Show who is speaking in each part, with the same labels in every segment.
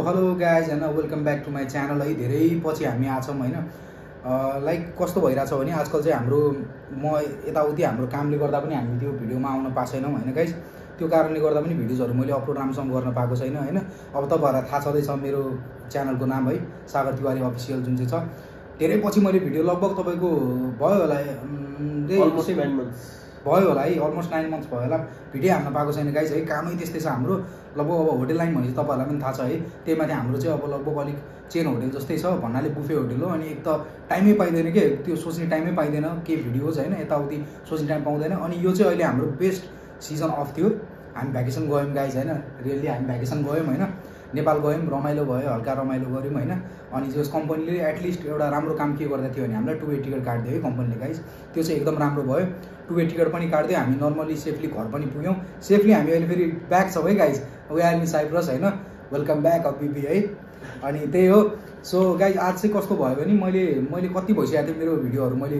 Speaker 1: Hello guys हैन welcome back to my channel है। धेरै पछि हामी आछौँ हैन। लाइक कस्तो भइरहेछ भने आजकल चाहिँ हाम्रो म यताउति हाम्रो कामले गर्दा पनि हामी त्यो भिडियोमा आउन पाएको छैनौँ हैन गाइज। त्यो कारणले गर्दा पनि भिडियोजहरू मैले अपलोड राम्रोसँग गर्न पाएको छैन हैन। अब तपाईँहरूलाई थाहा छँदैछ मेरो च्यानलको नाम है सागर तिवारी अफिसियल जुन चाहिँ छ। धेरै पछि मैले भिडियो लगभग तपाईँको भयो होला
Speaker 2: अलमोस्ट 9 months
Speaker 1: भयो होला है, अलमोस्ट 9 months भयो होला भिडियो हाल्न पाएको छैन गाइज है। कामै त्यस्तै छ हाम्रो। लगभग अब होटल लाइन भनेपछि तपाईँहरूलाई पनि थाहा छ है। त्यही माथि हाम्रो चाहिँ अब लगभग अलिक चेन होटल जस्तै छ भन्नाले बुफे होटल हो। अनि एक त टाइमै पाइँदैन के, त्यो सोच्ने टाइमै पाइँदैन के भिडियोज होइन, यताउति सोच्ने टाइम पाउँदैन। अनि यो चाहिँ अहिले हाम्रो बेस्ट सिजन अफ थियो। हामी भ्याकेसन गयौँ गाइज होइन, रियल्ली हामी भ्याकेसन गयौँ होइन, नेपाल गयौँ, रमाइलो भयो, हल्का रमाइलो गऱ्यौँ होइन। अनि जस कम्पनीले एटलिस्ट एउटा राम्रो काम के गर्दा थियो भने हामीलाई 2 way टिकट काटिदियो है कम्पनीले गाइज। त्यो चाहिँ एकदम राम्रो भयो। 2 way टिकट पनि काटिदियो, हामी नर्मली सेफली घर पनि पुग्यौँ। सेफली हामी अहिले फेरि ब्याक छौँ है guys. We are in Cyprus होइन, वेलकम ब्याक अपिपी है। अनि त्यही हो। सो गाइज आज चाहिँ कस्तो भयो भने मैले कति भइसकेको थियो मेरो भिडियोहरू मैले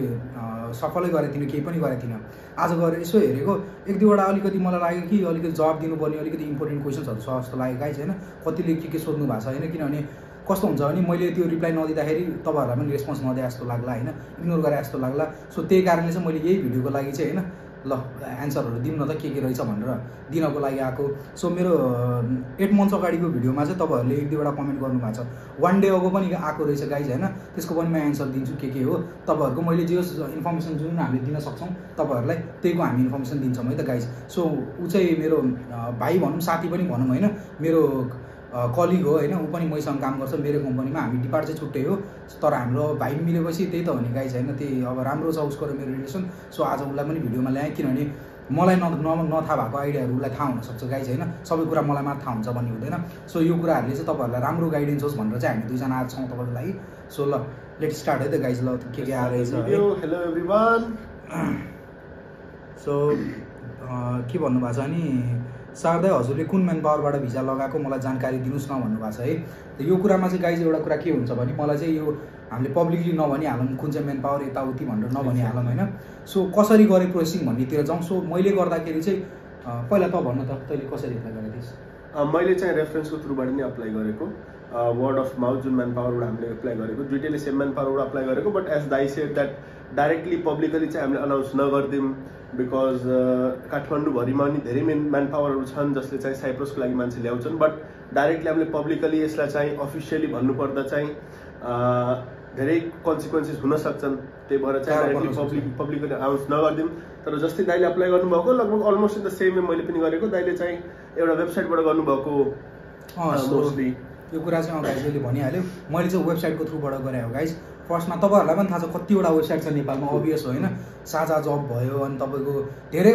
Speaker 1: सफलै गरेको थिइनँ, केही पनि गरेको थिइनँ। आज गएर यसो हेरेको 1-2वटा अलिकति मलाई लाग्यो कि अलिकति जवाब दिनुपर्ने अलिकति इम्पोर्टेन्ट क्वेसन्सहरू छ जस्तो लाग्यो गाइज होइन। कतिले के सोध्नु भएको छ होइन। किनभने कस्तो हुन्छ भने मैले त्यो रिप्लाई नदिँदाखेरि तपाईँहरूलाई पनि रेस्पोन्स नदिए जस्तो लाग्ला होइन, इग्नोर गरे जस्तो लाग्ला। सो त्यही कारणले चाहिँ मैले यही भिडियोको लागि चाहिँ होइन ल एन्सरहरू दिउँ न त के रहेछ भनेर दिनको लागि आएको। सो मेरो 8 months अगाडिको भिडियोमा चाहिँ तपाईँहरूले 1-2वटा कमेन्ट गर्नुभएको छ। 1 day अगो पनि आएको रहेछ गाइज होइन। त्यसको पनि म एन्सर दिन्छु के हो तपाईँहरूको। मैले जे इन्फर्मेसन जुन हामीले दिन सक्छौँ तपाईँहरूलाई त्यहीको हामी इन्फर्मेसन दिन्छौँ है त गाइज। सो ऊ चाहिँ मेरो भाइ भनौँ, साथी पनि भनौँ होइन, मेरो कलिग हो होइन। ऊ पनि मैसँग काम गर्छ मेरो कम्पनीमा। हामी डिपार्ट चाहिँ छुट्टै हो तर हाम्रो भाइ मिलेपछि त्यही त हो नि गाइज होइन। त्यही अब राम्रो छ उसको र मेरो रिलेसन। सो आज उसलाई पनि भिडियोमा ल्याएँ किनभने मलाई नथाहा भएको आइडियाहरू उसलाई थाहा हुनसक्छ गाइज होइन। सबै कुरा मलाई मात्र थाहा हुन्छ भन्ने हुँदैन। सो यो कुराहरूले चाहिँ तपाईँहरूलाई राम्रो गाइडेन्स होस् भनेर चाहिँ हामी 2जना आज छौँ तपाईँको लागि। सो ल लेट स्टार्ट है त गाइज। ल के आएछ।
Speaker 2: Hello everyone.
Speaker 1: सो के भन्नुभएको छ भने शारदा हजुरले कुन म्यान पावरबाट भिजा लगाएको मलाई जानकारी दिनुहोस् न भन्नुभएको छ है। यो कुरामा चाहिँ गाइज एउटा कुरा के हुन्छ भने मलाई चाहिँ यो हामीले पब्लिकली नभनिहालौँ कुन चाहिँ म्यान पावर यताउति भनेर नभनिहालौँ होइन। सो कसरी गरे प्रोसेसिङ भन्नेतिर जाउँ। सो मैले गर्दाखेरि चाहिँ पहिला त भन्नु त तैँले कसरी एप्लाई गरेको थिइस्।
Speaker 2: मैले चाहिँ रेफरेन्सको थ्रुबाट नै अप्लाई गरेको, वर्ड अफ माउथ जुन म्यान पावरबाट हामीले एप्लाई गरेको, दुइटैले सेम म्यान पावरबाट अप्लाई गरेको। बट एज दाइ सेड द्याट डाइरेक्टली पब्लिकली चाहिँ हामीले अनाउन्स नगरिदिउँ बिकज काठमाडौँभरिमा पनि धेरै म्यान पावरहरू छन् जसले चाहिँ साइप्रसको लागि मान्छे ल्याउँछन्। बट डाइरेक्टली हामीले पब्लिकली यसलाई चाहिँ अफिसियली भन्नुपर्दा चाहिँ धेरै कन्सिक्वेन्सेस हुन सक्छन्। त्यही भएर चाहिँ डाइरेक्टली पब्लिकली अनाउन्स नगरिदिउँ। तर जस्तै दाइले अप्लाई गर्नुभएको लगभग अलमोस्ट द सेम मैले पनि गरेको। दाइले चाहिँ एउटा वेबसाइटबाट गर्नुभएको मोस्टली।
Speaker 1: यो कुरा चाहिँ गाइजले भनिहाल्यो। मैले चाहिँ वेबसाइटको थ्रुबाट गरेँ हो गाइज। फर्स्टमा तपाईँहरूलाई पनि थाहा छ कतिवटा वेबसाइट छ नेपालमा, अभियस होइन। साझा जब भयो अनि तपाईँको धेरै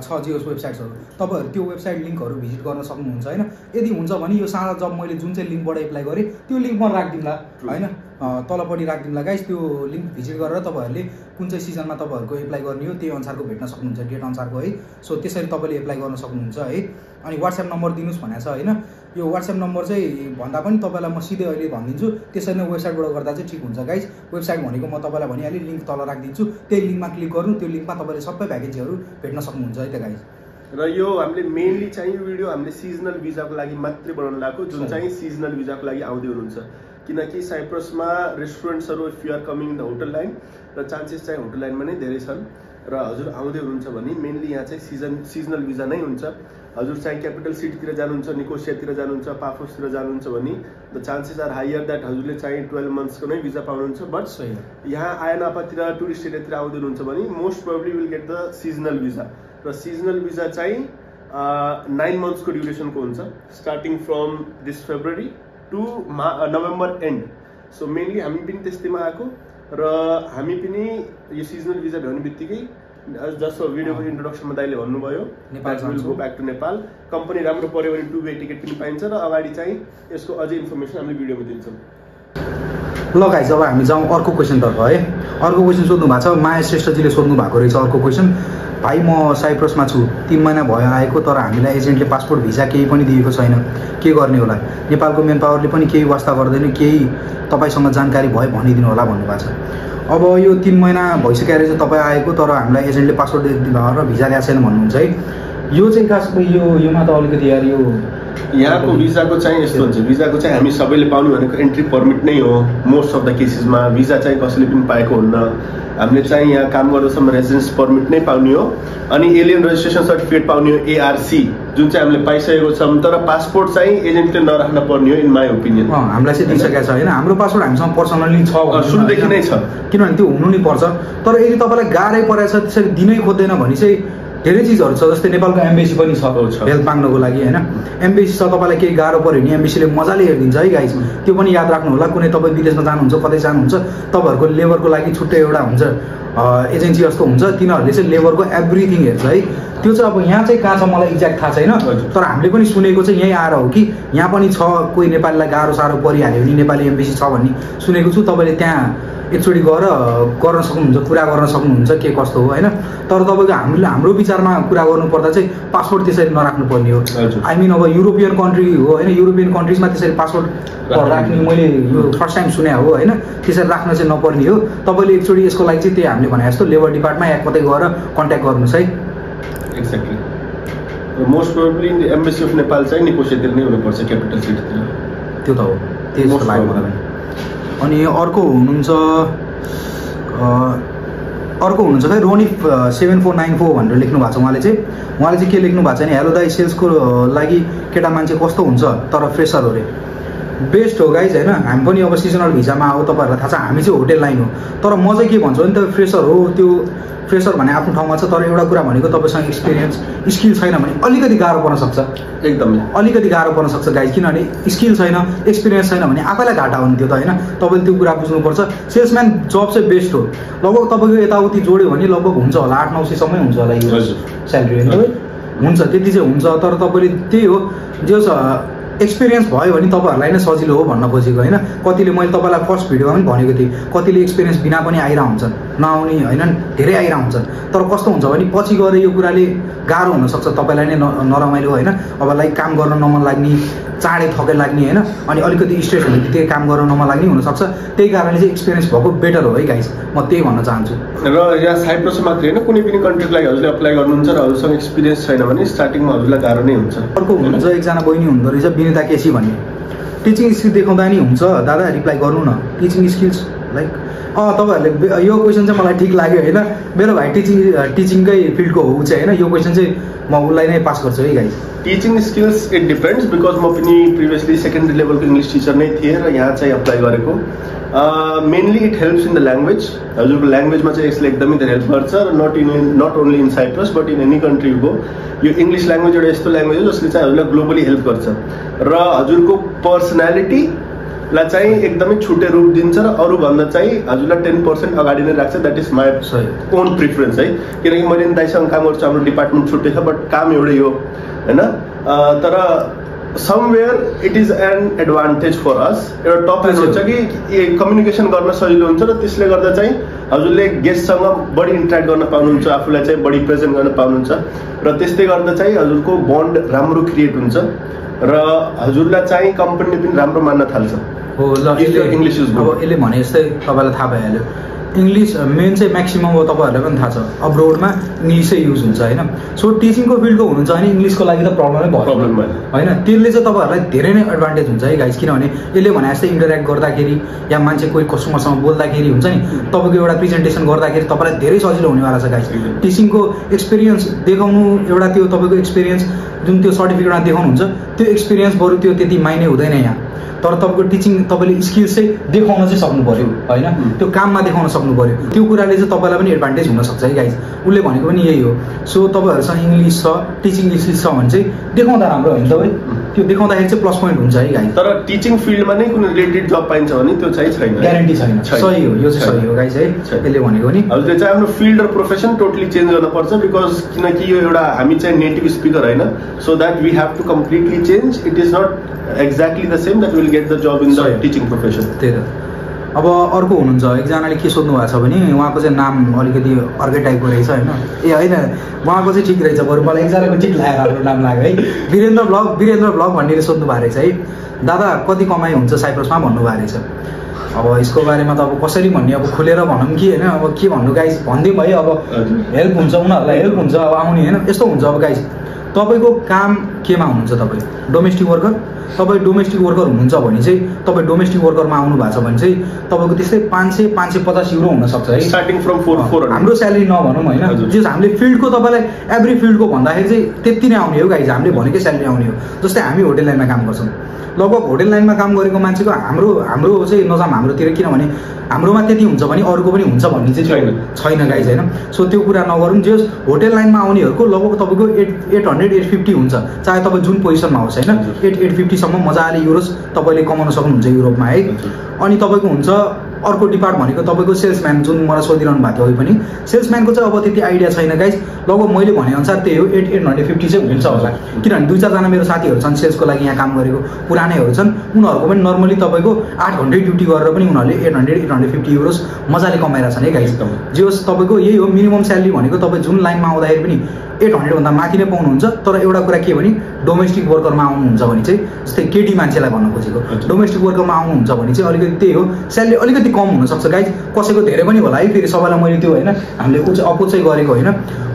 Speaker 1: छ जियोस वेबसाइट्सहरू। तपाईँहरू त्यो वेबसाइट लिङ्कहरू भिजिट गर्न सक्नुहुन्छ होइन। यदि हुन्छ भने यो साझा जब मैले जुन चाहिँ लिङ्कबाट एप्लाई गरेँ त्यो लिङ्कमा राखिदिउँला होइन, तलपट्टि राखिदिउँला गाइज। त्यो लिङ्क भिजिट गरेर तपाईँहरूले कुन चाहिँ सिजनमा तपाईँहरूको एप्लाई गर्ने हो त्यही अनुसारको भेट्न सक्नुहुन्छ, डेट अनुसारको है। सो त्यसरी तपाईँले एप्लाई गर्न सक्नुहुन्छ है। अनि वाट्सएप नम्बर दिनुहोस् भनेको छ होइन। यो वाट्सएप नम्बर चाहिँ भन्दा पनि तपाईँलाई म सिधै अहिले भनिदिन्छु। त्यसरी नै वेबसाइटबाट गर्दा चाहिँ ठिक हुन्छ गाइज। वेबसाइट भनेको म तपाईँलाई भनिहालेँ, लिङ्क तल राखिदिन्छु। त्यही लिङ्कमा क्लिक गर्नु, त्यो लिङ्कमा तपाईँले सबै भ्याकेन्सीहरू भेट्न सक्नुहुन्छ है त गाइज।
Speaker 2: र यो हामीले मेनली चाहिँ यो भिडियो हामीले सिजनल भिजाको लागि मात्रै बनाउन लागेको, जुन चाहिँ सिजनल भिजाको लागि आउँदै हुनुहुन्छ। किनकि साइप्रसमा रेस्टुरेन्ट्सहरू if you are coming in the hotel line र चान्सेस चाहिँ होटल लाइनमा नै धेरै छन् र हजुर आउँदै हुनुहुन्छ भने मेनली यहाँ चाहिँ सिजनल भिजा नै हुन्छ। हजुर चाहिँ क्यापिटल सिटीतिर जानुहुन्छ, निकोसियातिर जानुहुन्छ, पाफोसतिर जानुहुन्छ भने the chances are higher that हजुरले चाहिँ 12 monthsको नै भिजा पाउनुहुन्छ। बट यहाँ आयनापातिर टुरिस्ट एरियातिर आउँदै हुनुहुन्छ भने most probably will get the seasonal visa. र सिजनल भिजा चाहिँ 9 monthsको ड्युरेसनको हुन्छ, starting from this February to November end. So mainly हामी पनि त्यस्तैमा आएको र हामी पनि यो सिजनल भिजा भ्याउने बित्तिकै जस्तो भिडियोको इन्ट्रोडक्सनमा दाइले भन्नुभयो will go back to Nepal. Company राम्रो पऱ्यो भने 2 way टिकट पनि पाइन्छ र अगाडि चाहिँ यसको अझै इन्फर्मेसन हामीले भिडियोमा दिन्छौँ।
Speaker 1: ल गाइज अब हामी जाउँ अर्को क्वेसनतर्फ है। अर्को क्वेसन सोध्नु भएको छ, माया श्रेष्ठजीले सोध्नु भएको रहेछ अर्को क्वेसन। भाइ म साइप्रसमा छु, 3 महिना भयो आएको तर हामीलाई एजेन्टले पासपोर्ट भिजा केही पनि दिएको छैन, के गर्ने होला? नेपालको मेन पावरले पनि केही वास्ता गर्दैन, केही तपाईँसँग जानकारी भयो भनिदिनु होला भन्नुभएको छ। अब यो 3 महिना भइसकेको रहेछ तपाईँ आएको तर हामीलाई एजेन्टले पासपोर्ट र भिजा ल्याएको छैन भन्नुहुन्छ है। यो चाहिँ खास योमा त अलिकति यार यो
Speaker 2: यहाँको भिजाको चाहिँ यस्तो हुन्छ, भिजाको चाहिँ हामी सबैले पाउने भनेको एन्ट्री पर्मिट नै हो मोस्ट अफ द केसेसमा। भिजा चाहिँ कसैले पनि पाएको हुन्न। हामीले चाहिँ यहाँ काम गर्दासम्म रेसिडेन्स पर्मिट नै पाउने हो, अनि एलियन रजिस्ट्रेसन सर्टिफिकेट पाउने हो ARC, जुन चाहिँ हामीले पाइसकेको छौँ। तर पासपोर्ट चाहिँ एजेन्टले नराख्न पर्ने हो इन माई ओपिनियन।
Speaker 1: हामीलाई चाहिँ दिइसकेको छ होइन, हाम्रो पासपोर्ट हामीसँग पर्सनली छ,
Speaker 2: सुरुदेखि नै छ,
Speaker 1: किनभने त्यो हुनु नै पर्छ। तर यदि तपाईँलाई गाह्रै परेछ त्यसरी दिनै खोज्दैन भने चाहिँ धेरै चिजहरू छ, जस्तै नेपालको एम्बेसी पनि छ हेल्प माग्नको लागि होइन। एम्बेसी छ, तपाईँलाई केही गाह्रो पऱ्यो भने एम्बेसीले मजाले हेरिदिन्छ है गाइज। त्यो पनि याद राख्नु होला। कुनै तपाईँ विदेशमा जानुहुन्छ, कतै जानुहुन्छ, तपाईँहरूको लेबरको लागि छुट्टै एउटा हुन्छ एजेन्सी जस्तो हुन्छ, तिनीहरूले चाहिँ लेबरको एभ्रिथिङ हेर्छ है। त्यो चाहिँ अब यहाँ चाहिँ कहाँ छ मलाई एक्ज्याक्ट थाहा छैन, तर हामीले पनि सुनेको चाहिँ यहीँ आएर हो कि यहाँ पनि छ, कोही नेपालीलाई गाह्रो साह्रो परिहाल्यो भने नेपाली एम्बेसी छ भन्ने सुनेको छु। तपाईँले त्यहाँ एकचोटि गएर गर्न सक्नुहुन्छ, कुरा गर्न सक्नुहुन्छ के कस्तो हो होइन। तर तपाईँको हाम्रो विचारमा कुरा गर्नुपर्दा चाहिँ पासपोर्ट त्यसरी नराख्नु पर्ने हो। आई मिन अब युरोपियन कन्ट्री हो होइन, युरोपियन कन्ट्रिजमा त्यसरी पासपोर्ट राख्ने मैले यो फर्स्ट टाइम सुने हो होइन। त्यसरी राख्न चाहिँ नपर्ने हो। तपाईँले एकचोटि यसको लागि चाहिँ त्यही हामीले भने जस्तो लेबर डिपार्टमा या कतै गएर कन्ट्याक्ट गर्नुहोस् है।
Speaker 2: Exactly. Most probably embassy of Nepal चाहिँ निकोसियातिर नै हुनुपर्छ, क्यापिटल सिटीतिर।
Speaker 1: त्यो त हो, त्यही जस्तो लाग्यो मलाई पनि। अनि अर्को हुनुहुन्छ खै रोनी 7494 भनेर लेख्नु भएको छ। उहाँले चाहिँ के लेख्नु भएको छ भने हेलो दाइ, सेल्सको लागि केटा मान्छे कस्तो हुन्छ तर फ्रेसर हो रे? बेस्ट हो गाइज होइन। हामी पनि अब सिजनल भिजामा हो, तपाईँहरूलाई थाहा छ हामी चाहिँ होटेल लाइन हो। तर म चाहिँ के भन्छु भने तपाईँ फ्रेसर हो, त्यो फ्रेसर भने आफ्नो ठाउँमा छ, तर एउटा कुरा भनेको तपाईँसँग एक्सपिरियन्स स्किल छैन भने अलिकति गाह्रो पर्न सक्छ, एकदमै अलिकति गाह्रो पर्न सक्छ गाइज। किनभने स्किल छैन, एक्सपिरियन्स छैन भने आफैलाई घाटा हो नि त्यो त होइन। तपाईँले त्यो कुरा बुझ्नुपर्छ। सेल्सम्यान जब चाहिँ बेस्ट हो। लगभग तपाईँको यताउति जोड्यो भने लगभग हुन्छ होला 800-900सम्मै हुन्छ होला यो स्यालेरी होइन, हुन्छ त्यति चाहिँ हुन्छ। तर तपाईँले त्यही हो, जो एक्सपिरियन्स भयो भने तपाईँहरूलाई नै सजिलो हो भन्न खोजेको होइन। कतिले मैले तपाईँलाई फर्स्ट भिडियोमा पनि भनेको थिएँ, कतिले एक्सपिरियन्स बिना पनि आइरह हुन्छन्, नआउने होइन, धेरै आइरह हुन्छन्। तर कस्तो हुन्छ भने पछि गएर यो कुराले गाह्रो हुनसक्छ, तपाईँलाई नै नरमाइलो होइन। अब लाइक काम गर्न नमन लाग्ने, चाँडै थकै लाग्ने होइन, अनि अलिकति स्ट्रेस हुने बित्तिकै काम गर्न नमन लाग्ने हुनसक्छ। त्यही कारणले चाहिँ एक्सपिरियन्स भएको बेटर हो है गाइस, म त्यही भन्न चाहन्छु।
Speaker 2: र यहाँ साइप्रस मात्रै होइन, कुनै पनि कन्ट्रीको लागि हजुरले अप्लाई गर्नुहुन्छ र हजुरसँग एक्सपिरियन्स छैन भने स्टार्टिङमा हजुरलाई गाह्रो नै हुन्छ।
Speaker 1: अर्को हुनुहुन्छ एकजना बहिनी हुँदो रहेछ विनिता केसी भन्ने, टिचिङ स्किल देखाउँदा नि हुन्छ दादा, रिप्लाई गर्नु न। टिचिङ स्किल्स लाइक तपाईँहरूले यो क्वेसन चाहिँ मलाई ठिक लाग्यो होइन। मेरो भाइ टिचिङकै फिल्डको हो चाहिँ होइन, यो क्वेसन चाहिँ म उसलाई नै पास गर्छु है guys.
Speaker 2: Teaching skills it depends, because म पनि प्रिभियसली सेकेन्डरी लेभलको इङ्ग्लिस टिचर नै थिएँ र यहाँ चाहिँ अप्लाई गरेको। Mainly it helps in the language. हजुरको ल्याङ्ग्वेजमा चाहिँ यसले एकदमै धेरै हेल्प गर्छ र not only in Cyprus but in any country go. यो इङ्ग्लिस ल्याङ्ग्वेज एउटा यस्तो ल्याङ्ग्वेज हो जसले चाहिँ हजुरलाई ग्लोबली हेल्प गर्छ र हजुरको पर्सनालिटीलाई चाहिँ एकदमै छुट्टै रूप दिन्छ र अरूभन्दा चाहिँ हजुरलाई 10% अगाडि नै राख्छ। That is my own preference है, किनकि मैले दाइसँग काम गर्छु, हाम्रो डिपार्टमेन्ट छुट्टै छ बट काम एउटै हो होइन। तर somewhere it is an advantage for us. एउटा टपिक हुन्छ कि कम्युनिकेसन गर्न सजिलो हुन्छ र त्यसले गर्दा चाहिँ हजुरले गेस्टसँग बढी इन्ट्रेक्ट गर्न पाउनुहुन्छ, आफूलाई चाहिँ बढी प्रेजेन्ट गर्न पाउनुहुन्छ र त्यस्तै गर्दा चाहिँ हजुरको बन्ड राम्रो क्रिएट हुन्छ र हजुरलाई चाहिँ कम्पनीले पनि राम्रो मान्न थाल्छ।
Speaker 1: हो ल, इङ्ग्लिस अब यसले भने जस्तै तपाईँलाई थाहा भइहाल्यो, इङ्ग्लिस मेन चाहिँ म्याक्सिमम अब तपाईँहरूलाई पनि थाहा छ अब्रोडमा इङ्ग्लिसै युज हुन्छ होइन। सो टिचिङको फिल्डको हुनुहुन्छ भने इङ्ग्लिसको लागि त प्रब्लमै भयो होइन। त्यसले चाहिँ तपाईँहरूलाई धेरै नै एडभान्टेज हुन्छ है गाइस, किनभने यसले भने जस्तै इन्टरेक्ट गर्दाखेरि या मान्छे कोही कस्टमरसँग बोल्दाखेरि हुन्छ नि, तपाईँको एउटा प्रेजेन्टेसन गर्दाखेरि तपाईँलाई धेरै सजिलो हुनेवाला छ गाइस। टिचिङको एक्सपिरियन्स देखाउनु एउटा त्यो तपाईँको एक्सपिरियन्स जुन त्यो सर्टिफिकेटमा देखाउनुहुन्छ त्यो एक्सपिरियन्स बरु त्यो त्यति माइने हुँदैन यहाँ। तर तपाईँको टिचिङ तपाईँले स्किल्स चाहिँ देखाउन चाहिँ सक्नु पऱ्यो होइन, त्यो काममा देखाउन सक्नु पऱ्यो। त्यो कुराले चाहिँ तपाईँलाई पनि एडभान्टेज हुनसक्छ है गाइस। उसले भनेको पनि यही हो। सो तपाईँहरूसँग इङ्ग्लिस छ, टिचिङ स्किल्स छ भने चाहिँ देखाउँदा राम्रो होइन तपाईँ, त्यो देखाउँदाखेरि चाहिँ प्लस पोइन्ट हुन्छ है गाइस।
Speaker 2: तर टिचिङ फिल्डमा नै कुनै रिलेटेड जब पाइन्छ भने त्यो चाहिँ छैन,
Speaker 1: ग्यारेन्टी छैन। सही हो, यो चाहिँ सही हो गाइस है, यसले भनेको नि।
Speaker 2: हजुरले चाहिँ आफ्नो फिल्ड र प्रोफेसन टोटली चेन्ज गर्नुपर्छ, बिकज किनकि यो एउटा हामी चाहिँ नेटिभ स्पिकर होइन। So that we have to completely change. It is not exactly the same that will get the job in the teaching profession.
Speaker 1: त्यही त। अब अर्को हुनुहुन्छ एकजनाले के सोध्नु भएको छ भने उहाँको चाहिँ नाम अलिकति अर्कै टाइपको रहेछ होइन। ए होइन, उहाँको चाहिँ ठिक रहेछ, बरु मलाई एकजनाको ठिक लाग्यो, आफ्नो नाम लाग्यो है, वीरेन्द्र ब्लग भन्ने सोध्नु भएको रहेछ है। दादा कति कमाइ हुन्छ साइप्रसमा भन्नुभएको रहेछ। अब यसको बारेमा त अब कसरी भन्ने, अब खुलेर भनौँ कि होइन, अब के भन्नु गाइस, भनिदिउँ है। अब हेल्प हुन्छ, उनीहरूलाई हेल्प हुन्छ अब आउने होइन। यस्तो हुन्छ अब गाइस, तपाईँको काम केमा हुनुहुन्छ? तपाईँ डोमेस्टिक वर्कर, तपाईँ डोमेस्टिक वर्कर हुनुहुन्छ भने चाहिँ तपाईँ डोमेस्टिक वर्करमा आउनु भएको छ भने चाहिँ तपाईँको त्यस्तै 500-550 युरो हुनसक्छ है,
Speaker 2: स्टार्टिङ फ्रम 400।
Speaker 1: हाम्रो स्यालेरी नभनौँ होइन, जस हामीले फिल्डको तपाईँलाई एभ्री फिल्डको भन्दाखेरि चाहिँ त्यति नै आउने हो गाइज, हामीले भनेकै स्यालेरी आउने हो। जस्तै हामी होटेल लाइनमा काम गर्छौँ, लगभग होटेल लाइनमा काम गरेको मान्छेको हाम्रो चाहिँ नजाम हाम्रोतिर, किनभने हाम्रोमा त्यति हुन्छ भने अरूको पनि हुन्छ भन्ने चाहिँ छैन गाइज होइन। सो त्यो कुरा नगरौँ। जे होटेल लाइनमा आउनेहरूको लगभग तपाईँको 800-850 हुन्छ, चाहे तपाईँ जुन पोजिसनमा होस् होइन, 850सम्म मजाले युरोस तपाईँले कमाउन सक्नुहुन्छ युरोपमा है। अनि तपाईँको हुन्छ अर्को डिपार्ट भनेको तपाईँको सेल्सम्यान, जुन मलाई सोधिरहनु भएको थियो पनि, सेल्सम्यानको चाहिँ अब त्यति आइडिया छैन गाइज, लगभग मैले भनेअनुसार त्यही हो 850 चाहिँ हुन्छ होला, किनभने 2-4 जना मेरो साथीहरू छन् सेल्सको लागि यहाँ काम गरेको पुरानैहरू छन्, उनीहरूको पनि नर्मली तपाईँको 8 घन्टै ड्युटी गरेर पनि उनीहरूले 800-850 युरोस मजाले कमाइरहेको छन् है गाइज। जे होस् तपाईँको यही हो मिनिमम स्यालेरी भनेको, तपाईँ जुन लाइनमा आउँदाखेरि पनि 800 भन्दा माथि नै पाउनुहुन्छ। तर एउटा कुरा के भने डोमेस्टिक वर्करमा आउनुहुन्छ भने चाहिँ, जस्तै केटी मान्छेलाई भन्न खोजेको, डोमेस्टिक वर्करमा आउनुहुन्छ भने चाहिँ अलिकति त्यही हो, स्यालेरी अलिकति कम हुनसक्छ गाइज, कसैको धेरै पनि होला है, फेरि सबैलाई मैले त्यो होइन हामीले अपोज चाहिँ गरेको होइन,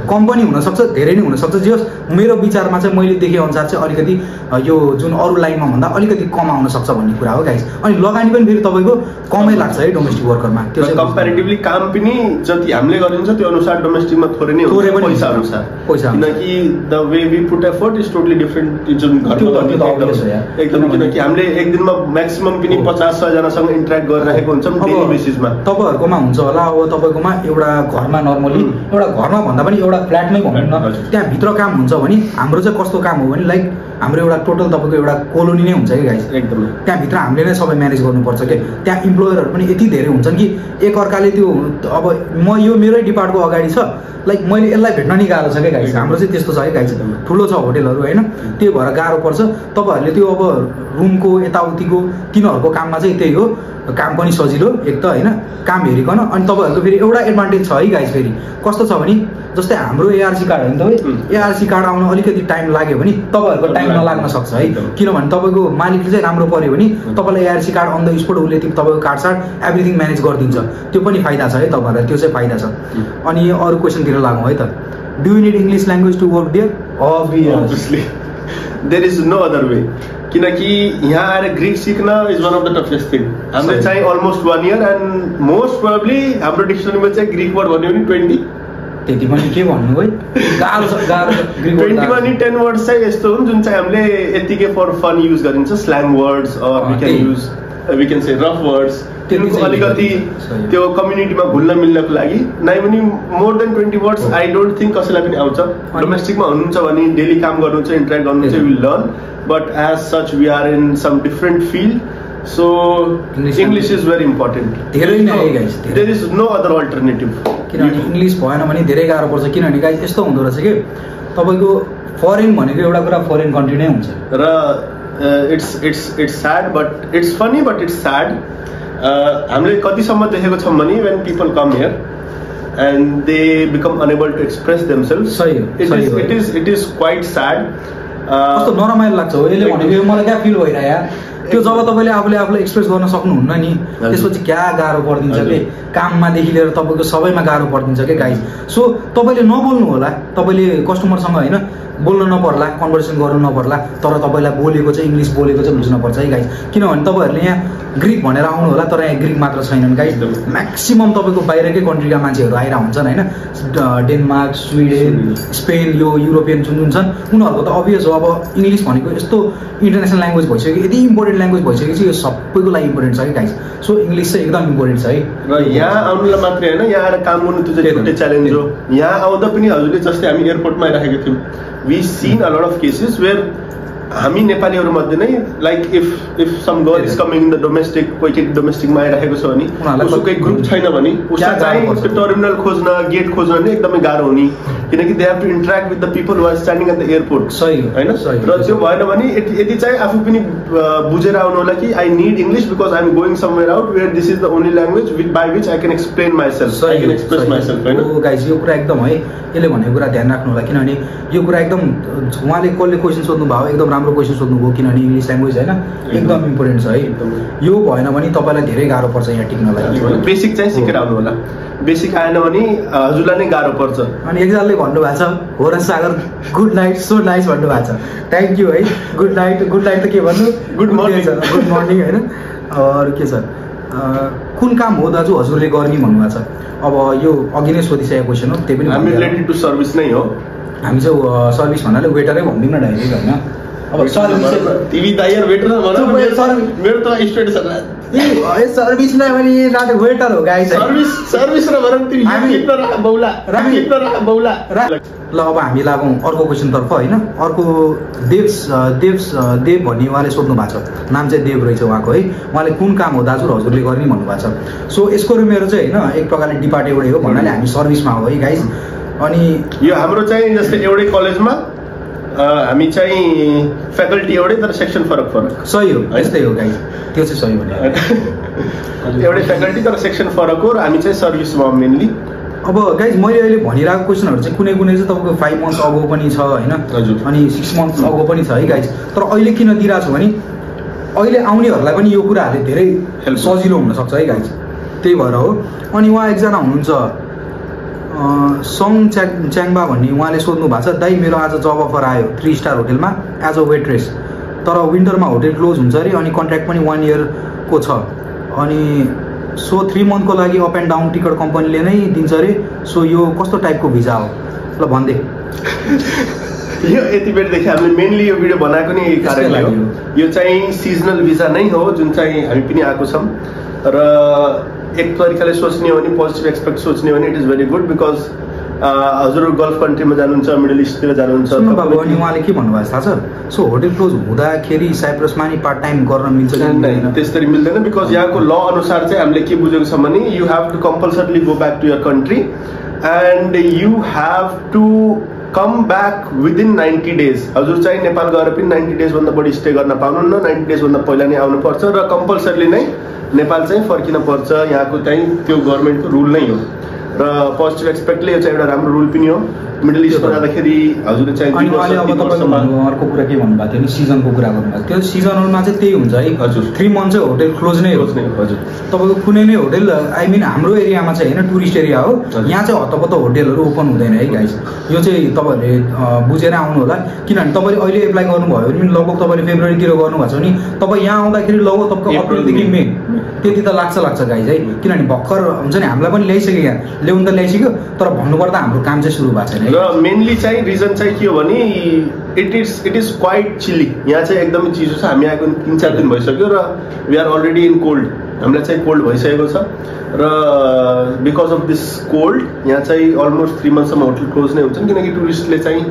Speaker 1: कम पनि हुनसक्छ धेरै नै हुनसक्छ। जे होस् मेरो विचारमा चाहिँ मैले देखे अनुसार चाहिँ अलिकति यो जुन अरू लाइनमा भन्दा अलिकति कम आउन सक्छ भन्ने कुरा हो गाइज। अनि लगानी पनि फेरि तपाईँको कमै लाग्छ है डोमेस्टिक वर्करमा, त्यो चाहिँ
Speaker 2: कम्पेरिटिभली काम पनि जति हामीले गरिन्छ त्यो अनुसार डोमेस्टिकमा थोरै नै हुन्छ पैसा अनुसार, किनकि the way we put effort is totally different. जुन घरमा एकदम, किनकि हामीले एक दिनमा म्याक्सिमम पनि 50-100 जनासँग इन्टरेक्ट गरिरहेको हुन्छौँ डेली बेसिसमा।
Speaker 1: तपाईँहरूकोमा हुन्छ होला, अब तपाईँकोमा एउटा घरमा नर्मली एउटा घरमा भन्दा पनि एउटा फ्ल्याटमै भनौँ न, त्यहाँ भित्र काम हुन्छ भने हाम्रो चाहिँ कस्तो काम हो भने लाइक हाम्रो एउटा टोटल तपाईँको एउटा कोलोनी नै हुन्छ कि गाइस, एकदम त्यहाँभित्र हामीले नै सबै म्यानेज गर्नुपर्छ कि त्यहाँ इम्प्लोयरहरू पनि यति धेरै हुन्छन् कि एकअर्काले त्यो अब म यो मेरै डिपार्टको अगाडि छ लाइक मैले यसलाई भेट्न नि गाह्रो छ क्या गाइस, हाम्रो चाहिँ त्यस्तो छ है गाइस, ठुलो छ होटेलहरू होइन, त्यो भएर गाह्रो पर्छ। तपाईँहरूले त्यो अब रुमको यताउतिको तिनीहरूको काममा चाहिँ त्यही हो, काम पनि सजिलो एक त होइन, काम हेरिकन। अनि तपाईँहरूको फेरि एउटा एडभान्टेज छ है गाइस, फेरि कस्तो छ भने जस्तै हाम्रो एआरसी कार्ड होइन तपाईँ, एआरसी कार्ड आउन अलिकति टाइम लाग्यो भने तपाईँहरूको टाइम नलाग्न सक्छ है, किनभने तपाईँको मालिकले चाहिँ राम्रो पऱ्यो भने तपाईँलाई ARC card on the spot उसले तपाईँको कार्ड सार्ड एभ्रिथिङ म्यानेज गरिदिन्छ, त्यो पनि फाइदा छ है तपाईँहरूलाई, त्यो चाहिँ फाइदा छ। अनि अरू क्वेसनतिर लागौँ है त, do you need English language to work there?
Speaker 2: Obviously there is no other way, किनकि यहाँ आएर ग्रिक सिक्न is one of the toughest thing. हामीले चाहिँ almost 1 year and most probably हाम्रो डिक्सनरीमा चाहिँ ग्रिक वर्ड भन्यो भने 20,
Speaker 1: त्यति पनि के भन्नु है, गाह्रो छ गाह्रो।
Speaker 2: 20 मा नि 10 वर्ड्स चाहिँ यस्तो हुन् जुन चाहिँ हामीले यतिकै फर फन युज गरिन्छ, slang words or we can say rough words, अलिकति त्यो कम्युनिटीमा घुल्न मिल्नको लागि। नाइ पनि more than 20 words I don't think कसैलाई पनि आउँछ। डोमेस्टिकमा हुनुहुन्छ भने डेली काम गर्नुहुन्छ, इन्टरेक्ट गर्नुहुन्छ, will learn, but as such we are in some different field, so English is very important.
Speaker 1: धेरै नै है guys,
Speaker 2: there is no other alternative,
Speaker 1: किनभने इङ्ग्लिस भएन भने धेरै गाह्रो पर्छ। किनभने गाइस यस्तो हुँदो रहेछ कि तपाईँको फरेन भनेको एउटा कुरा फरेन कन्ट्री नै हुन्छ,
Speaker 2: र it's sad but it's funny but it's sad. हामीले कतिसम्म देखेको छौँ भने when people come here and they become unable to express themselves, it is quite sad.
Speaker 1: कस्तो नरमाइलो लाग्छ हो यसले भनेको, मलाई क्या फिल भइरहेको त्यो जब तपाईँले आफूले एक्सप्रेस गर्न सक्नुहुन्न नि, त्यसपछि क्या गाह्रो परिदिन्छ कि काममादेखि लिएर तपाईँको सबैमा गाह्रो परिदिन्छ क्या गाइस। सो तपाईँले नबोल्नु होला, तपाईँले कस्टमरसँग होइन बोल्न नपर्ला, कन्भर्सेसन गर्नु नपर्ला, तर तपाईँलाई बोलेको चाहिँ इङ्ग्लिस बोलेको चाहिँ बुझ्नुपर्छ है गाइस। किनभने तपाईँहरूले यहाँ ग्रिक भनेर आउनु होला, तर यहाँ ग्रिक मात्र छैनन् गाइस, म्याक्सिमम तपाईँको बाहिरकै कन्ट्रीका मान्छेहरू आइरहेको हुन्छन् होइन, डेनमार्क, स्विडेन, स्पेन, यो युरोपियन जुन जुन छन् उनीहरूको त अभियस हो। अब इङ्ग्लिस भनेको यस्तो इन्टरनेसनल ल्याङ्ग्वेज भइसक्यो, यति इम्पोर्टेन्ट ल्याङ्ग्वेज भइसक्यो कि यो सबैको लागि इम्पोर्टेन्ट छ कि गाइस। सो इङ्ग्लिस चाहिँ एकदम इम्पोर्टेन्ट छ है।
Speaker 2: र यहाँ आउनुलाई मात्रै होइन, यहाँ आएर काम गर्नु त्यो चाहिँ एउटा च्यालेन्ज हो। यहाँ आउँदा पनि हजुरले जस्तै हामी एयरपोर्टमा आइराखेको थियौँ, we seen a lot of cases where हामी नेपालीहरू मध्ये नै like if some girl is coming in the domestic, कोही केटी डोमेस्टिकमा आइरहेको छ भने उसको केही ग्रुप छैन भने उसलाई चाहिँ त्यो टर्मिनल खोज्न, गेट खोज्न नै एकदमै गाह्रो हुने, किनकि they have to interact with the people who are standing at the airport, होइन? र त्यो भएन भने यदि चाहिँ आफू पनि बुझेर आउनु होला कि I need English because I am going somewhere out where this is the only language by which I can explain myself, I can express myself, होइन
Speaker 1: गाइस? यो कुरा एकदम है, यसले भनेको कुरा ध्यान राख्नु होला, किनभने यो कुरा एकदम उहाँले कसले क्वेसन सोध्नु भयो एकदम राम्रो राम्रो क्वेसन सोध्नुभयो किनभने इङ्ग्लिस ल्याङ्ग्वेज होइन एकदम इम्पोर्टेन्ट छ है। यो भएन भने तपाईँलाई धेरै गाह्रो पर्छ यहाँ टिक्नलाई।
Speaker 2: बेसिक चाहिँ सिकेर आउनु होला, बेसिक आएन भने हजुरलाई नै गाह्रो पर्छ।
Speaker 1: अनि एकजनाले भन्नुभएको छ हो र सागर गुड नाइट सो नाइस भन्नुभएको छ, थ्याङ्क यू है। गुड नाइट त के भन्नु, गुड मर्निङ होइन। अरू के छ, कुन काम हो दाजु हजुरले गर्ने भन्नुभएको छ। अब यो अघि नै सोधिसकेको क्वेसन हो, त्यही पनि
Speaker 2: हामी रिलेटेड टु सर्भिस नै हो।
Speaker 1: हामी चाहिँ सर्भिस भन्नाले वेटरै भनिदिउँ न डाइरेक्ट होइन। अब सर्भिस
Speaker 2: तिमी दाइयर वेटर मेरो त स्टुडेन्ट छ
Speaker 1: सर्भिसलाई पनि वेटर हो गाइस।
Speaker 2: सर्भिस र भरम तिमी हामी बौला बौला।
Speaker 1: ल अब हामी लागौँ अर्को क्वेसनतर्फ होइन। अर्को देव भन्ने उहाँले सोध्नु भएको छ, नाम चाहिँ देव रहेछ उहाँको है। उहाँले कुन काम हो दाजु हजुरले गर्ने भन्नुभएको छ। सो यसको मेरो चाहिँ होइन एक प्रकारले डिपार्टेबाटै हो भन्नाले हामी सर्भिसमा हो है गाइस। अनि यो
Speaker 2: हाम्रो चाहिँ जस्तै एउटै कलेजमा हामी चाहिँ फ्याकल्टी एउटै तर सेक्सन फरक
Speaker 1: सही हो, यस्तै हो गाइस, त्यो चाहिँ सही भने
Speaker 2: एउटै फ्याकल्टी तर सेक्सन फरक हो र हामी चाहिँ सर्भिसमा मेनली।
Speaker 1: अब गाइज मैले अहिले भनिरहेको क्वेसनहरू चाहिँ कुनै चाहिँ तपाईँको 5 मन्थ्स अगो पनि छ होइन, अनि 6 मन्थ्स अगो पनि छ है गाइज। तर अहिले किन दिइरहेको छु भने अहिले आउनेहरूलाई पनि यो कुराहरूले धेरै सजिलो हुनसक्छ है गाइज, त्यही भएर हो। अनि उहाँ एकजना हुनुहुन्छ सङ च्याङबा भन्ने, उहाँले सोध्नु भएको छ, दाइ मेरो आज जब अफर आयो 3 स्टार होटेलमा एज अ वेट्रेस, तर विन्टरमा होटेल क्लोज हुन्छ अरे अनि कन्ट्र्याक्ट पनि 1 इयरको छ, अनि सो 3 मन्थको लागि अप एन्ड डाउन टिकट कम्पनीले नै दिन्छ अरे। सो यो कस्तो टाइपको भिजा हो ल भन्दे।
Speaker 2: यो यति बेरदेखि हामीले मेनली यो भिडियो बनाएको नै यही कारणले हो। यो चाहिँ सिजनल भिजा नै हो जुन चाहिँ हामी पनि आएको छौँ र एक तरिकाले सोच्ने हो भने पोजिटिभ एक्सपेक्ट सोच्ने हो भने it is very good because हजुर गल्फ कन्ट्रीमा जानुहुन्छ, मिडल इस्टतिर जानुहुन्छ।
Speaker 1: अनि उहाँले के भन्नुभएको थाहा छ, सो होटेल क्लोज हुँदाखेरि साइप्रसमा नि पार्ट टाइम गर्न मिल्छ कि
Speaker 2: त्यसरी मिल्दैन बिकज यहाँको ल अनुसार चाहिँ हामीले के बुझेको छ भने you have to compulsorily go back to your country and you have to come back within 90 days. हजुर चाहिँ नेपाल गएर पनि 90 डेजभन्दा बढी स्टे गर्न पाउनुहुन्न, 90 डेजभन्दा पहिला नै आउनुपर्छ र कम्पलसरीली नै नेपाल चाहिँ फर्किन पर्छ। यहाँको चाहिँ त्यो गभर्मेन्टको रुल नै हो र पोजिटिभ एक्सपेक्टले यो चाहिँ एउटा राम्रो रुल पनि हो। मिडल इस्टमा जाँदाखेरि हजुरले चाहिँ
Speaker 1: अनि उहाँले अब तपाईँको अर्को कुरा के भन्नुभएको थियो नि, सिजनको कुरा गर्नुभएको थियो। सिजनलमा चाहिँ त्यही हुन्छ है हजुर, 3 मन्थ चाहिँ होटेल क्लोज नै हो हजुर। तपाईँको कुनै नै होटेल आई मिन हाम्रो एरियामा चाहिँ होइन, टुरिस्ट एरिया हो, यहाँ चाहिँ हतपत्त होटेलहरू ओपन हुँदैन है गाइस। यो चाहिँ तपाईँहरूले बुझेर आउनु होला, किनभने तपाईँले अहिले एप्लाई गर्नुभयो भने लगभग तपाईँले फेब्रुअरीतिर गर्नुभएको छ भने तपाईँ यहाँ आउँदाखेरि लगभग तपाईँको अप्रिलदेखि मे त्यति त लाग्छ गाइस है। किनभने भर्खर हुन्छ नि, हामीलाई पनि ल्याइसक्यो, यहाँ ल्याउनु त ल्याइसक्यो, तर भन्नुपर्दा हाम्रो काम चाहिँ सुरु भएको छैन।
Speaker 2: र मेनली चाहिँ रिजन चाहिँ के हो भने इट इज क्वाइट चिल्ली। यहाँ चाहिँ एकदमै चिसो छ। हामी आएको 3-4 दिन भइसक्यो र we are already in cold, हामीलाई चाहिँ कोल्ड भइसकेको छ र बिकज अफ दिस कोल्ड यहाँ चाहिँ अलमोस्ट 3 मन्थसम्म होटल क्लोज नै हुन्छन्, किनकि टुरिस्टले चाहिँ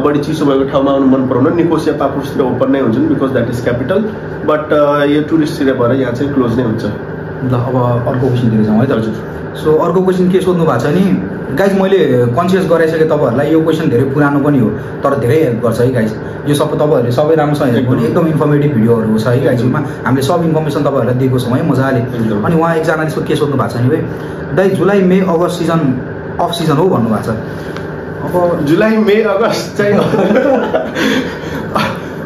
Speaker 2: बढी चिसो भएको ठाउँमा आउनु मन पराउनु। निकोसिया पापुसतिर ओपन नै हुन्छन् because that is capital, but यो टुरिस्ट एरिया भएर यहाँ चाहिँ क्लोज नै हुन्छ।
Speaker 1: ल अब अर्को क्वेसनतिर जाउँ है त हजुर। सो अर्को क्वेसन के सोध्नु भएको छ नि गाइज, मैले कन्सियस गराइसकेँ तपाईँहरूलाई, यो क्वेसन धेरै पुरानो पनि हो तर धेरै हेल्प गर्छ है गाइज। यो सबै तपाईँहरूले सबै राम्रोसँग हेर्नु भने एकदम इन्फर्मेटिभ भिडियोहरू छ है गाइजमा, हामीले सब इन्फर्मेसन तपाईँहरूलाई दिएको छौँ है मजाले। अनि उहाँ एकजनाले के सोध्नु भएको छ नि भाइ, दाइ जुलाई मे अगस्त सिजन अफ सिजन हो भन्नुभएको छ।
Speaker 2: अब जुलाई मे अगस्त चाहिँ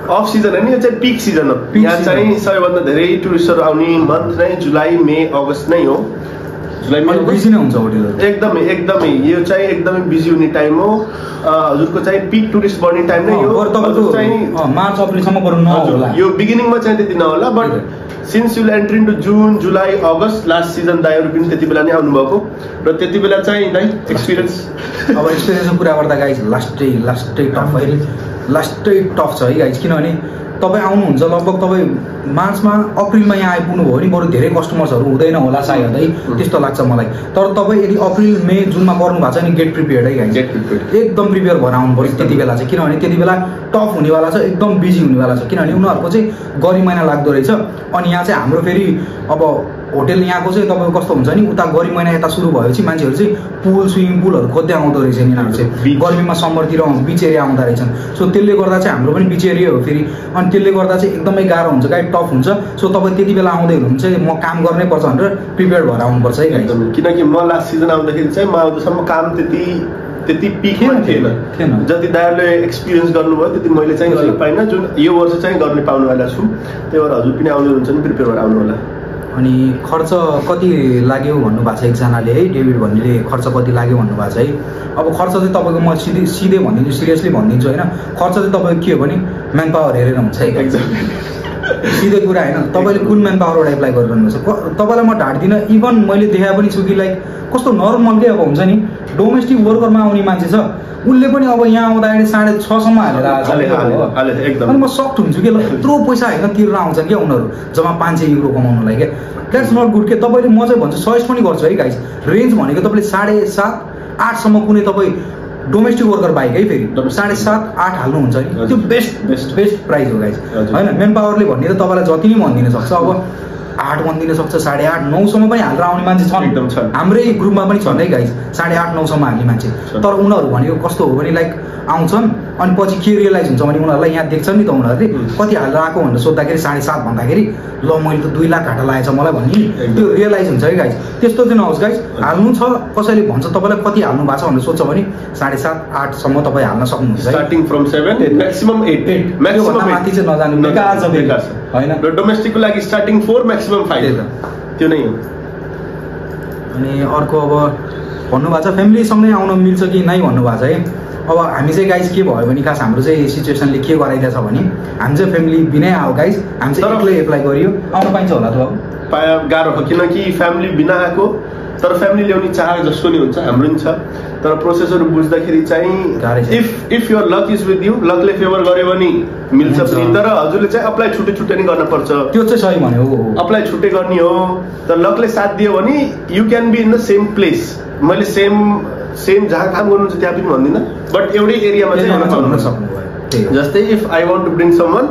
Speaker 2: अफ सिजन होइन, यो चाहिँ पिक सिजन हो। यहाँ चाहिँ सबैभन्दा धेरै टुरिस्टहरू आउने मन्थ नै जुलाई मे अगस्त नै हो। जुलाईमा
Speaker 1: बिजी नै हुन्छ होटेलहरू,
Speaker 2: एकदमै यो चाहिँ एकदमै बिजी हुने टाइम हो। हजुरको चाहिँ पिक टुरिस्ट बढ्ने टाइम नै हो।
Speaker 1: चाहिँ मार्च अप्रिलसम्म बरु नहोला,
Speaker 2: यो बिगिनिङमा चाहिँ त्यति नहोला, but since you entry into जुन जुलाई अगस्त लास्ट सिजन दाइहरू पनि त्यति बेला नै आउनुभएको र त्यति बेला चाहिँ दाइ एक्सपिरियन्स।
Speaker 1: अब एक्सपिरियन्सको कुरा गर्दा गाइज लास्टै टफ छ है गाइज, किनभने तपाईँ आउनुहुन्छ लगभग तपाईँ मार्चमा अप्रिलमा यहाँ आइपुग्नु भयो भने बरु धेरै कस्टमर्सहरू हुँदैन होला सायद है, त्यस्तो लाग्छ मलाई। तर तपाईँ यदि अप्रिल मे जुनमा गर्नु भएको छ नि गेट प्रिपेयर्ड है गाइज, एकदम प्रिपेयर भएर आउनु पर्छ त्यति बेला चाहिँ, किनभने त्यति बेला टफ हुनेवाला छ, एकदम बिजी हुनेवाला छ, किनभने उनीहरूको चाहिँ गरी महिना लाग्दो रहेछ। अनि यहाँ चाहिँ हाम्रो फेरि अब होटेल यहाँको चाहिँ तपाईँको कस्तो हुन्छ नि, उता गरी महिना यता सुरु भएपछि मान्छेहरू चाहिँ पुल स्विमिङ पुलहरू खोज्दै आउँदो रहेछ, यिनीहरू चाहिँ गर्मीमा समरतिर बिच एरिया आउँदो रहेछन्। सो त्यसले गर्दा चाहिँ हाम्रो पनि बिच एरिया हो फेरि, अनि त्यसले गर्दा चाहिँ एकदमै गाह्रो हुन्छ गाइड, टफ हुन्छ। सो तपाईँ त्यति बेला आउँदै हुनुहुन्छ चाहिँ म काम गर्नै पर्छ भनेर प्रिपेयर भएर आउनुपर्छ है गाइड।
Speaker 2: किनकि म लास्ट सिजन आउँदाखेरि चाहिँ म आउँदासम्म काम त्यति त्यति पिकमा थिएन जति दाइहरूले एक्सपिरियन्स गर्नुभयो त्यति मैले चाहिँ गर्न पाइनँ जुन यो वर्ष चाहिँ गर्ने पाउनुवाला छु त्यही भएर हजुर पनि आउँदै हुनुहुन्छ नि प्रिपेयर भएर आउनु होला
Speaker 1: अनि खर्च कति लाग्यो भन्नुभएको छ एकजनाले है डेभिड भन्नेले खर्च कति लाग्यो भन्नुभएको छ है अब खर्च चाहिँ तपाईँको म सिधै भनिदिन्छु सिरियसली भनिदिन्छु होइन खर्च चाहिँ तपाईँको के हो भने म्यान पावर हेरेर हुन्छ है सिधै कुरा होइन तपाईँले कुन म्यान पावरबाट एप्लाई गरिरहनुहुन्छ तपाईँलाई म ढाँट्दिनँ इभन मैले देखाए पनि छु कि लाइक कस्तो नर्मलकै अब हुन्छ नि डोमेस्टिक वर्करमा आउने मान्छे छ उसले पनि अब यहाँ आउँदाखेरि 6:30 हालेर आएको अनि म सक्ट हुन्छु कि यत्रो पैसा होइन तिरेर आउँछन् क्या उनीहरू जम्मा 500 युरो कमाउनलाई क्या द्याट्स नट गुड के तपाईँले म चाहिँ भन्छु सजेस्ट पनि गर्छु है गाइस रेन्ज भनेको तपाईँले 7:30-8 सम्म कुनै तपाईँ डोमेस्टिक वर्कर बाइक है फेरि 7:30-8 हाल्नुहुन्छ नि त्यो बेस्ट प्राइस हो गाइस होइन मेन पावरले भन्ने त तपाईँलाई जति नै भनिदिन सक्छ अब 8 भनिदिन सक्छ 8:30 9 सम्म पनि हालेर आउने मान्छे छन्
Speaker 2: एकदम छ
Speaker 1: हाम्रै ग्रुपमा पनि छन् है गाइस 8:30 9 सम्म हाल्ने मान्छे तर उनीहरू भनेको कस्तो हो भने लाइक आउँछन् अनि पछि के रियलाइज हुन्छ भने उनीहरूलाई यहाँ देख्छन् नि त उनीहरूले कति हालेर आएको भनेर सोद्धाखेरि 7.5 भन्दाखेरि ल मैले त 2 लाख घाटा लागेछ मलाई भन्ने त्यो रियलाइज हुन्छ है गाइस त्यस्तो चाहिँ नहोस् गाइस हाल्नु छ कसैले भन्छ तपाईँलाई कति हाल्नु भएको छ भनेर सोध्छ भने 7.5-8 सम्म तपाईँ हाल्न सक्नुहुन्छ
Speaker 2: स्टार्टिङ फ्रम 7 म्याक्सिमम 8 म्याक्सिमम
Speaker 1: माथि चाहिँ नजानु बेकार छ
Speaker 2: होइन र डोमेस्टिकको लागि स्टार्टिङ 4 म्याक्सिमम 5 त्यो नै हो
Speaker 1: अनि अर्को अब भन्नुभएको छ फ्यामिलीसँगै आउन मिल्छ कि नै भन्नुभएको छ है अब हामी चाहिँ गाइस के भयो भने खास हाम्रो चाहिँ सिचुएसनले के गराइदिएछ भने हामी चाहिँ फ्यामिली बिनै आयो गाइस हामी चाहिँ एक्लै एप्लाई गरियो आउन पाइन्छ होला त अब
Speaker 2: गाह्रो हो किनकि फ्यामिली बिना आएको तर फ्यामिली ल्याउने चाह जस्तो नि हुन्छ हाम्रो नि छ तर प्रोसेसहरू बुझ्दाखेरि चाहिँ if your luck is with you लकले फेभर गर्यो भने मिल्छ पनि तर हजुरले चाहिँ अप्लाई छुट्टै छुट्टै नै गर्न पर्छ
Speaker 1: त्यो चाहिँ सही भन्यो हो
Speaker 2: अप्लाई छुट्टै गर्ने हो तर लकले साथ दियो भने you can be in the same place मैले सेम जहाँ काम गर्नुहुन्छ त्यहाँ पनि भन्दिनँ बट एउटै एरियामा चाहिँ
Speaker 1: हुन सक्नुभयो
Speaker 2: जस्तै if I want to bring someone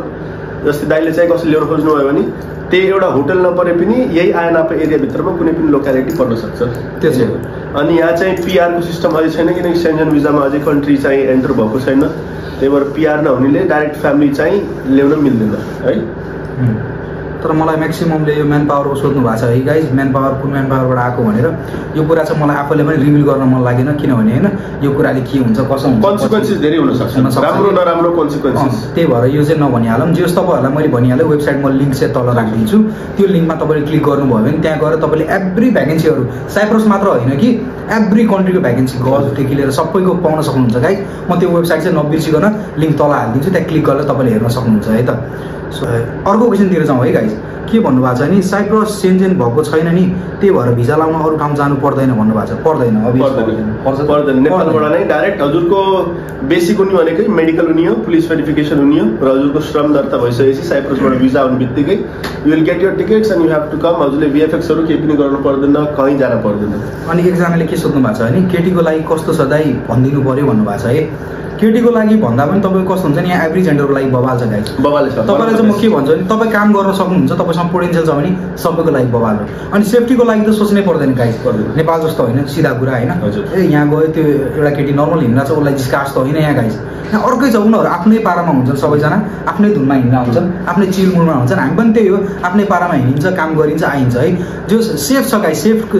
Speaker 2: जस्तै दाइले चाहिँ कसले ल्याउन खोज्नुभयो भने त्यही एउटा होटल नपरे पनि यही आयनापा एरियाभित्रमा कुनै पनि लोकालिटी पर्न सक्छ
Speaker 1: त्यो चाहिँ
Speaker 2: अनि यहाँ चाहिँ पिआरको सिस्टम अझै छैन किनकि सेन्जन भिजामा अझै कन्ट्री चाहिँ एन्टर भएको छैन त्यही भएर पिआर नहुनेले डाइरेक्ट फ्यामिली चाहिँ ल्याउन मिल्दैन है
Speaker 1: तर मलाई म्याक्सिममले यो म्यान पावरको सोध्नु भएको छ है गाइज म्यान पावर कुन म्यान पावरबाट आएको भनेर यो कुरा चाहिँ मलाई आफैले पनि रिभिल गर्न मन लागेन किनभने होइन यो कुराले के हुन्छ कसो हुन्छ
Speaker 2: कन्सिक्वेन्सेस धेरै हुन सक्छ राम्रो नराम्रो कन्सिक्वेन्सेस
Speaker 1: त्यही भएर यो चाहिँ नभनिहालौँ जस तपाईँहरूलाई मैले भनिहालेँ वेबसाइट म लिङ्क चाहिँ तल राखिदिन्छु त्यो लिङ्कमा तपाईँले क्लिक गर्नुभयो भने त्यहाँ गएर तपाईँले एभ्री भ्याकेन्सीहरू साइप्रस मात्र होइन कि एभ्री कन्ट्रीको भ्याकेन्सी गजदेखि लिएर सबैको पाउन सक्नुहुन्छ गाइज म त्यो वेबसाइट चाहिँ नबिर्सिकन लिङ्क तल हालिदिन्छु त्यहाँ क्लिक गरेर तपाईँले हेर्न सक्नुहुन्छ है त अर्को क्वेसनतिर जाउँ है गाइज के भन्नुभएको छ नि साइप्रस सेन्जेन भएको छैन नि त्यही भएर भिजा लाउन अरू ठाउँ जानु पर्दैन भन्नुभएको छ
Speaker 2: पर्दैन नेपालबाट नै डाइरेक्ट हजुरको बेसिक हुने भनेकै मेडिकल हुने हो पुलिस भेरिफिकेसन हुने हो र हजुरको श्रम दर्ता भइसकेपछि साइप्रसबाट भिजा आउने बित्तिकै you will get your tickets and you have to come हजुरले भिएफएक्सहरू केही पनि गर्नु पर्दैन कहीँ जान पर्दैन
Speaker 1: अनि एकजनाले के सोध्नु भएको छ भने केटीको लागि कस्तो छ दाइ भनिदिनु पर्यो भन्नुभएको छ है केटीको लागि भन्दा पनि तपाईँको कस्तो हुन्छ नि यहाँ एभ्री जेन्डरको लागि बवाल छ गाइस
Speaker 2: बवाल छ
Speaker 1: तपाईँलाई चाहिँ म के भन्छु भने तपाईँ काम गर्न सक्नुहुन्छ तपाईँसँग पोटेन्सियल छ भने सबैको लागि बवाल हो अनि सेफ्टीको लागि त सोच्नै पर्दैन गाइस नेपाल जस्तो होइन सिधा कुरा होइन ए यहाँ गयो त्यो एउटा केटी नर्मल हिँड्न छ उसलाई जिस्कास त होइन यहाँ गाइस यहाँ अर्कै छ उनीहरू आफ्नै पारामा हुन्छन् सबैजना आफ्नै धुनमा हिँड्न हुन्छन् आफ्नै चिलमुलमा हुन्छन् हामी पनि त्यही हो आफ्नै पारामा हिँडिन्छ काम गरिन्छ आइन्छ है जो सेफ छ गाइस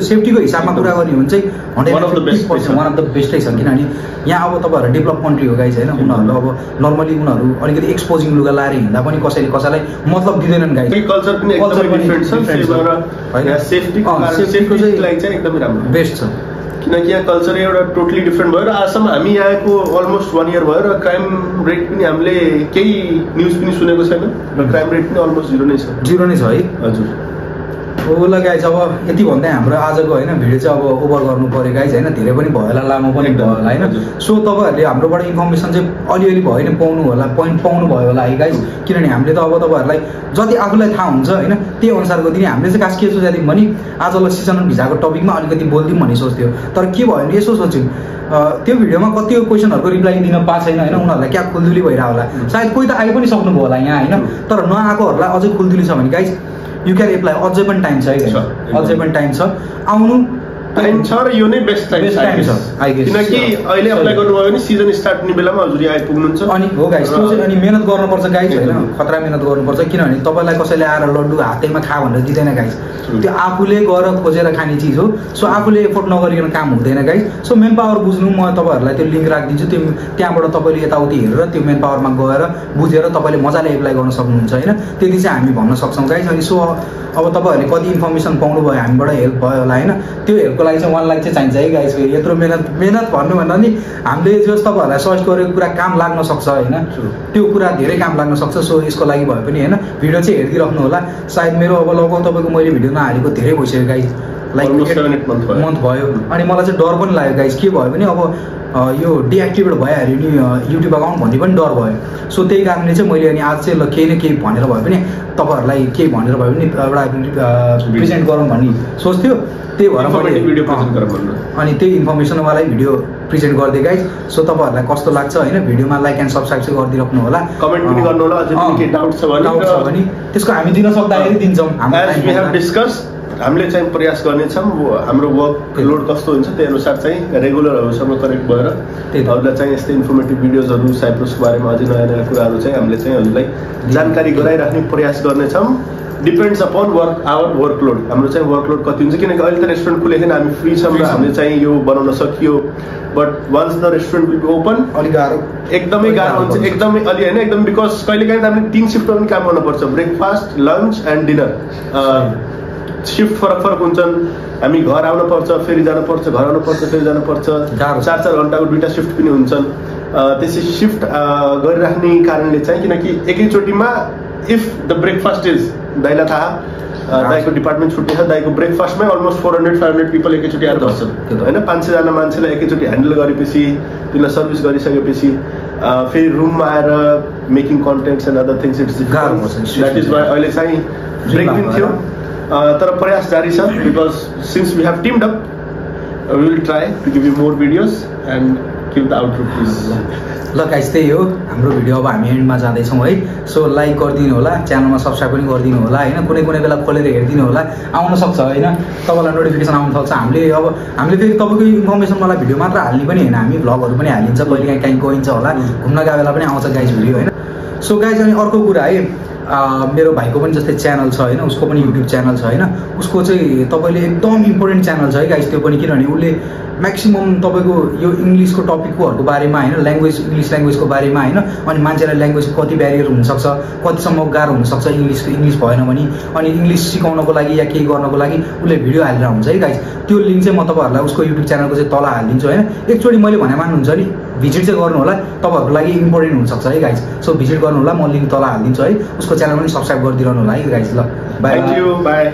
Speaker 1: सेफ्टीको हिसाबमा कुरा गर्ने हो भने चाहिँ 150% वान अफ द बेस्टै छ किनभने यहाँ अब तपाईँहरू डेभलप कन्ट्री हो गाइस होइन उनीहरू अब नर्मली उनीहरू अलिकति एक्सपोजिङ लुगा लाएर हिँड्दा पनि कसैले कसैलाई मतलब दिँदैनन् गाइस
Speaker 2: कल्चर पनि एकदमै राम्रो
Speaker 1: बेस्ट छ
Speaker 2: किनकि यहाँ कल्चर एउटा टोटली डिफ्रेन्ट भयो र आजसम्म हामी यहाँको अलमोस्ट 1 इयर भयो र क्राइम रेट पनि हामीले केही न्युज पनि सुनेको छैन र क्राइम रेट पनि अलमोस्ट 0 नै छ
Speaker 1: है हजुर ओला गाइज अब यति भन्दै हाम्रो आजको होइन भिडियो चाहिँ अब ओभर गर्नु पऱ्यो गाइज होइन धेरै पनि भयो होला लामो पनि भयो होला होइन सो तपाईँहरूले हाम्रोबाट इन्फर्मेसन चाहिँ अलिअलि भयो नि पाउनु होला पोइन्ट पाउनु भयो होला है गाइज किनभने हामीले त अब तपाईँहरूलाई जति आफूलाई थाहा हुन्छ होइन त्यही अनुसारको दिन हामीले चाहिँ खास के सोचेको भने आजलाई सिजनल भिजाको टपिकमा अलिकति बोलिदिउँ भन्ने सोच्थ्यो तर के भयो भने यसो सोच्यौँ त्यो भिडियोमा कतिको क्वेसनहरूको रिप्लाई दिन पाएको छैन होइन उनीहरूलाई क्या खुल्दुली भइरहेको होला सायद कोही त आइ पनि सक्नुभयो होला यहाँ होइन तर नआएकोहरूलाई अझै खुल्दुली छ भने गाइज यु क्यान एप्लाई अझै पनि टाइम छ है अझै पनि टाइम छ आउनु
Speaker 2: टाइम छ र यो नै बेस्ट टाइम छ किनकि अहिले अप्लाई गर्नुभयो भने सिजन स्टार्ट हुने बेलामा हजुर यहाँ आइपुग्नुहुन्छ।
Speaker 1: अनि हो गाइस त्यो चाहिँ अनि मेहनत गर्नुपर्छ गाइस होइन, खतरा मेहनत गर्नुपर्छ किनभने तपाईँलाई कसैले आएर लड्डु हातैमा खा भनेर दिँदैन गाइस, त्यो आफूले गएर खोजेर खाने चिज हो। सो आफूले एफोर्ट नगरिकन काम हुँदैन गाइस। सो मेन पावर बुझ्नु म तपाईँहरूलाई त्यो लिङ्क राखिदिन्छु, त्यो त्यहाँबाट तपाईँले यताउति हेरेर त्यो मेन पावरमा गएर बुझेर तपाईँले मजाले एप्लाई गर्न सक्नुहुन्छ होइन, त्यति चाहिँ हामी भन्न सक्छौँ गाइस। अनि सो अब तपाईँहरूले कति इन्फर्मेसन पाउनुभयो हामीबाट हेल्प भयो होला होइन, त्यो हेल्पको लागि चाहिँ 1 लाख चाहिँ चाहिन्छ है गाइस। फेरि यत्रो मेहनत भन्नु भन्दा नि हामीले जस तपाईँहरूलाई सजेस्ट गरेको कुरा काम लाग्न सक्छ होइन, त्यो कुरा धेरै काम लाग्न सक्छ। सो यसको लागि भए पनि होइन भिडियो चाहिँ हेरिदिइराख्नु होला। सायद मेरो अब लगभग तपाईँको मैले भिडियो नहालेको धेरै भइसक्यो गाइस, लाइक
Speaker 2: 7 मन्थ
Speaker 1: भयो। अनि मलाई चाहिँ डर पनि लाग्यो गाइस, के भयो भने अब यो डिएक्टिभेट भइहाल्यो नि युट्युब अकाउन्ट भन्ने पनि डर भयो। सो त्यही कारणले चाहिँ मैले अनि आज चाहिँ ल केही न केही भनेर भए पनि तपाईँहरूलाई केही भनेर भए पनि एउटा प्रेजेन्ट गरौँ भन्ने सोच्थ्यो, त्यही भएर मैले
Speaker 2: भिडियो प्रेजेन्ट गरौँ भन्नु
Speaker 1: अनि त्यही इन्फर्मेसनवाला भिडियो प्रेजेन्ट गरिदिएँ गाइस। सो तपाईँहरूलाई कस्तो लाग्छ होइन भिडियोमा लाइक एन्ड सब्सक्राइब चाहिँ गरिदिइराख्नु होला,
Speaker 2: कमेन्ट पनि गर्नु होला। अझै केही डाउट छ
Speaker 1: भने त्यसको हामी दिन सक्दाखेरि दिन्छौँ।
Speaker 2: हामीले चाहिँ प्रयास गर्नेछौँ, हाम्रो वर्क लोड कस्तो हुन्छ त्यही अनुसार चाहिँ रेगुलरहरूसँग कनेक्ट भएर हजुरलाई चाहिँ यस्तै इन्फर्मेटिभ भिडियोजहरू साइप्रसको बारेमा अझै नयाँ नयाँ कुराहरू चाहिँ हामीले चाहिँ हजुरलाई जानकारी गराइराख्ने प्रयास गर्नेछौँ। डिपेन्ड्स अपन वर्कलोड, हाम्रो चाहिँ वर्कलोड कति हुन्छ किनकि अहिले त रेस्टुरेन्ट खुलेको छैन, हामी फ्री छौँ र हामीले चाहिँ यो बनाउन सकियो। But once the restaurant will be open
Speaker 1: अलिक गाह्रो
Speaker 2: एकदमै गाह्रो हुन्छ, एकदमै अलि होइन एकदम बिकज कहिलेकाहीँ हामीले 3 सिफ्टमा पनि काम गर्नुपर्छ, breakfast lunch and dinner. Shift फरक हुन्छन्, हामी घर आउनुपर्छ फेरि जानुपर्छ, घर आउनुपर्छ फेरि जानुपर्छ, 4-4 घन्टाको 2टा सिफ्ट पनि हुन्छन्। त्यसै सिफ्ट गरिराख्ने कारणले चाहिँ किनकि एकैचोटिमा इफ द ब्रेकफास्ट इज दाइलाई थाहा दाइको डिपार्टमेन्ट छुट्टी छ, दाइको ब्रेकफास्टमै अलमोस्ट 400-500 पिपल एकैचोटि आएर बस्छन् होइन। 500 जना मान्छेलाई एकैचोटि ह्यान्डल गरेपछि तिनीलाई सर्भिस गरिसकेपछि फेरि रुममा आएर making contents and other things it's that is why अहिले चाहिँ ब्रेक पनि थियो तर प्रयास जारी छ because since we have teamed up we will try to give you more videos and give the outlook please.
Speaker 1: ल गाइस त्यही हो हाम्रो भिडियो, अब हामी एन्डमा जाँदैछौँ है। सो लाइक गरिदिनु होला, च्यानलमा सब्सक्राइब पनि गरिदिनु होला होइन, कुनै बेला खोलेर हेरिदिनु होला, आउन सक्छ होइन तपाईँलाई नोटिफिकेसन आउन सक्छ। हामीले फेरि तपाईँको इन्फर्मेसनवाला भिडियो मात्र हाल्ने पनि होइन, हामी भ्लगहरू पनि हालिन्छ, कहिले काहीँ गइन्छ होला, घुम्न गएको बेला पनि आउँछ गाइस भिडियो होइन। सो गाइस अनि अर्को कुरा है मेरो भाइको पनि जस्तै च्यानल छ होइन, उसको पनि युट्युब च्यानल छ होइन, उसको चाहिँ तपाईँले एकदम इम्पोर्टेन्ट च्यानल छ है गाइस त्यो पनि, किनभने उसले म्याक्सिमम् तपाईँको यो इङ्ग्लिसको टपिककोहरूको बारेमा होइन, इङ्ग्लिस ल्याङ्ग्वेजको बारेमा होइन, अनि मान्छेलाई ल्याङ्ग्वेजको कति ब्यारियर हुनसक्छ, कतिसम्म गाह्रो हुनसक्छ इङ्ग्लिस भएन भने, अनि इङ्ग्लिस सिकाउनको लागि या केही गर्नको लागि उसले भिडियो हालेर हुन्छ है गाइस। त्यो लिङ्क चाहिँ म तपाईँहरूलाई उसको युट्युब च्यानलको चाहिँ तल हालिदिन्छु होइन। एकचोटि मैले भने मान्नुहुन्छ नि भिजिट चाहिँ गर्नु होला, तपाईँहरूको लागि इम्पोर्टेन्ट हुनसक्छ है गाइस। सो भिजिट गर्नु होला, म लिङ्क तल हालिदिन्छु है, उसको च्यानल पनि सब्सक्राइब गरिदिनु होला है गाइस। ल बाई।
Speaker 2: Thank you, bye.